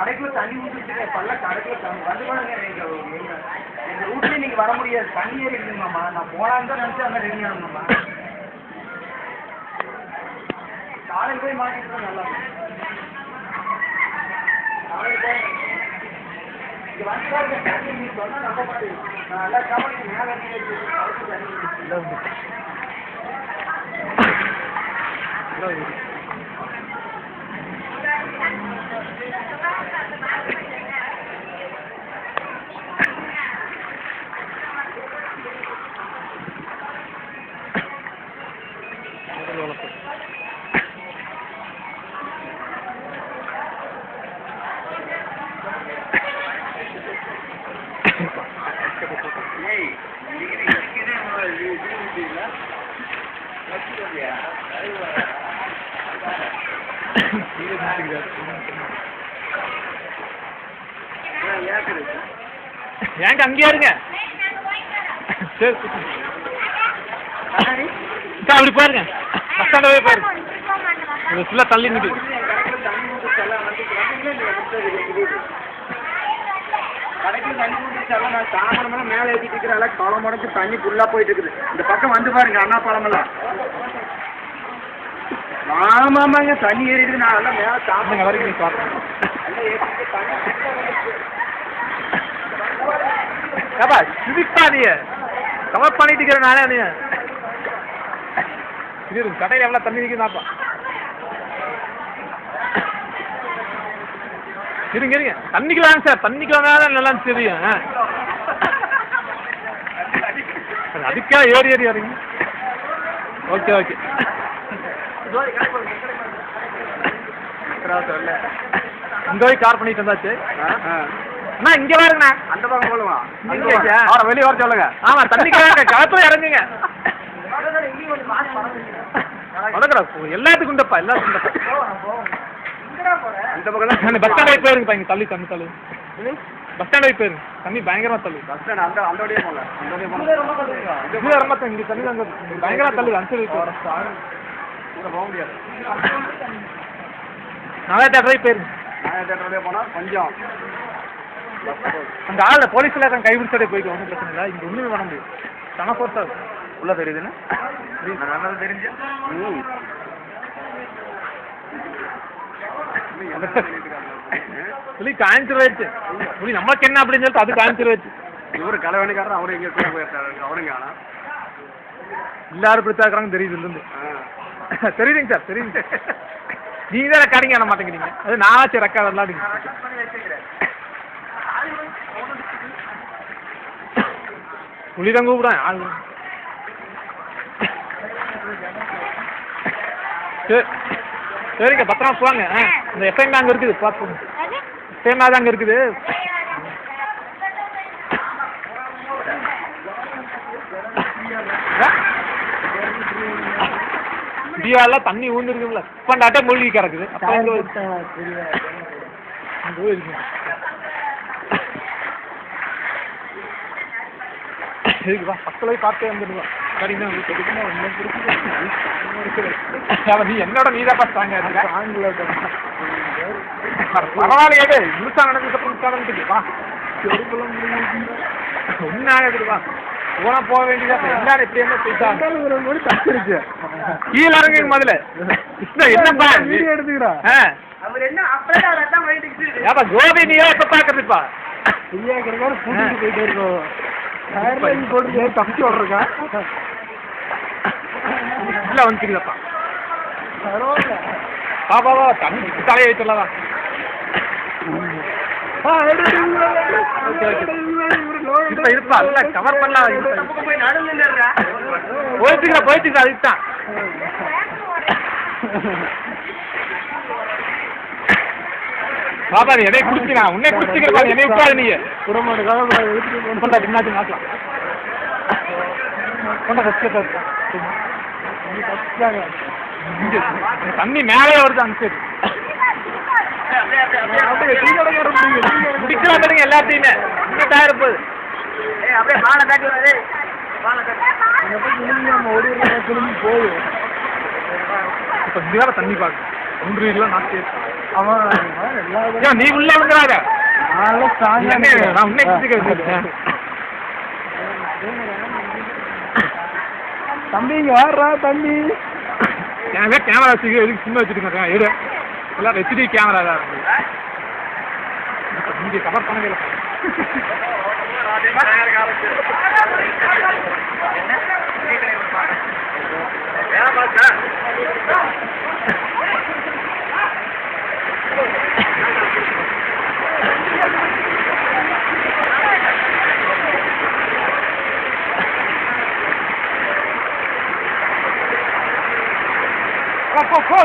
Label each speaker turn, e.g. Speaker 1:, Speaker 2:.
Speaker 1: கடைக்குள்ள தண்ணி ஊற்றிட்டு பல்ல கடைக்குள்ள வந்து பாருங்க. எங்கள் ரூட்லேயே நீங்கள் வர முடியாது, தண்ணியே இருக்குங்கம்மா. நான் போகலான்னு தான் நினச்சி அங்கே ரெடி ஆகணுங்கம்மா. காலையில் போய் மாட்டிட்டு நல்லா இருக்கும். காலையில் போய் இங்கே வந்து பாருங்க, தண்ணி நீங்கள் சொன்னால் நம்ப மாட்டேன். நான் நல்லா கவனிக்கு மேலே தண்ணி
Speaker 2: ஏங்க அங்கேயா இருங்க. சரி அப்படி பாருங்க, பஸ் ஸ்டாண்ட போய் பாருங்க. இது ஃபுல்லாக தள்ளி நிற்குது.
Speaker 1: கடைக்கு தண்ணி ஊற்றிச்சாலும் நான் சாமானமெல்லாம் மேலே ஏற்றிட்டு இருக்கிறேன். பழம் முடச்சு தண்ணி ஃபுல்லாக போயிட்டு இருக்குது. இந்த பக்கம் வந்து பாருங்க, அண்ணா பழமெல்லாம். ஆமாமாங்க, தண்ணி ஏறிடுது. நான் எல்லாம் மேலே சாப்பிடுங்க வரைக்கும் நீ பார்ப்பேன்.
Speaker 2: ஏப்பா சிரிப்பா நீ கவர் பண்ணிட்டு இருக்கிற நானே நீ இது கடையில் எவ்வளோ தண்ணி நிற்குதாப்பா. இருங்க இருங்க, தண்ணிக்கு வாங்க சார், தண்ணிக்கு வாங்க நல்லா தெரியும். அதுக்கா ஏறி ஏறி ஏறிங்க. Okay okay. இந்த வரைக்கும் கார் பண்ணிட்டு வந்தாச்சு. அண்ணா இங்கே பாருங்கண்ணா,
Speaker 1: அந்த பக்கம் போலுமா
Speaker 2: வெளியே வர சொல்லுங்க. ஆமாம் தண்ணிக்கு வாங்க, களத்துல இறங்குங்க. வணக்கடா, எல்லாத்துக்கும் உண்டப்பா, எல்லாத்துக்கும் உண்டப்பா.
Speaker 1: அந்த பக்கம்
Speaker 2: பஸ் ஸ்டாண்ட் போயிருங்கப்பா. இங்கே தள்ளி தண்ணி தள்ளு, பஸ் ஸ்டாண்ட் போயிருங்க. தண்ணி பயங்கரமாக தள்ளு.
Speaker 1: பஸ் ஸ்டாண்ட் அந்த அந்த வழியே போகல, அந்த வழியே போகல.
Speaker 2: இது ரொம்ப இங்கே தண்ணி தாங்க பயங்கரமாக தள்ளு. அனுசரி
Speaker 1: போக முடியாது.
Speaker 2: நாளைய தேட்டரே போயிருங்க.
Speaker 1: நாளைய தேட்டரே போனால் கொஞ்சம்
Speaker 2: அந்த ஆள் போலீஸில் இருக்க கைபிடிச்சோடே போய்க்கு ஒன்றும் பிரச்சனை இல்லை. இங்கே ஒன்றுமே பண்ண முடியும். செம ஃபோர்ஸாக
Speaker 1: உள்ள தெரியுதுன்னு நல்லா தெரிஞ்சு
Speaker 2: சொல்லி காய்ச்சிருவாச்சு. சொல்லி நமக்கு என்ன அப்படின்னு சொல்லிட்டு அது காய்ச்சிருவாச்சு.
Speaker 1: இவரு கலவணிக்காரர், அவரு எங்கே கூட போயிருக்காரு. அவருங்க ஆனால்
Speaker 2: எல்லாரும் இப்படி தாக்குறாங்க தெரியுது. இருந்து தெரியுதுங்க சார், தெரியுங்க. நீங்கள் தான் ரெக்கார்டிங் ஆன மாட்டேங்கிறீங்க. அது நானாச்சும் ரெக்கார்ட் விளாடுங்க. புள்ளிதான் கூப்பிடுறேன் ஆள். சரி சரிங்க, பத்திரமா போவாங்க. இந்த எஃப்ஐஎம் அங்கே இருக்குது, பார்த்து எஃப்ஐஎம் தான் அங்கே இருக்குது. தீவாலாம் தண்ணி ஊந்துருக்குங்களா, பண்டாட்டே மூழ்கி கிடக்குது. அப்போ இங்கே இருக்கு. இதுக்குப்பா பக்கத்தில் பார்த்தே வந்துடுவா. சரிங்க, நீ என்னோட நீதாப்பா ஸ்ட்ராங்க பரவாயில்லையாடு. முழுசா நடந்துட்டுப்பா ஒன்றும் ஆகுதுப்பா. போனால் போக வேண்டியதா. எல்லாரும் எப்படி என்ன போயிட்டாங்க. கீழே இறங்குங்க முதல்ல. என்னப்பா வீடியோ எடுத்துக்கிறா. ஏப்பா கோபி நீயா எப்போ பார்க்குறதுப்பா? கூட்டிகிட்டு போயிட்டு இருக்கோம். போட்டு தப்பிச்சு விட்ருக்கா. இல்லை வந்துச்சுங்கப்பா. பாப்பாவா தண்ணி தலையை வைத்துடலாம். இருப்பா இல்லை கவர் பண்ணலாம். போயிட்டுங்களா போயிட்டுங்களா, அதுக்கு தான். பாப்பா நீ என்னை குடிச்சுக்கா, உன்னே குடிச்சுக்கிறப்பா. என்னை விட்டாது நீ கொண்டா பின்னாடி மாற்றலாம். கொண்டா ஃபஸ்ட்டு தண்ணி மேலே வருது. அனுப்பிச்சு முடிக்கலாம் பாருங்க எல்லாத்தையுமே. இன்னும் டயர் போகுது. இப்போ இங்கே தண்ணி பார்க்க 3 கிலோ நாட்டு
Speaker 1: அவன்
Speaker 2: ஏன் நீ உள்ள வந்துடாத
Speaker 1: நல்லா ஸ்ட்ராங்கா
Speaker 2: நான் உன்னை பிடிச்சிக்கிறேன்
Speaker 1: தம்பி இங்க வாடுறா தம்பி.
Speaker 2: எனவே கேமரா வச்சுக்க எதுக்கு சின்ன வச்சுருக்கேன் எடு எல்லாம் ஹெச்டி கேமரா தான் இங்கே கவர் பண்ணவே இல்லை
Speaker 1: போ, போ, போ,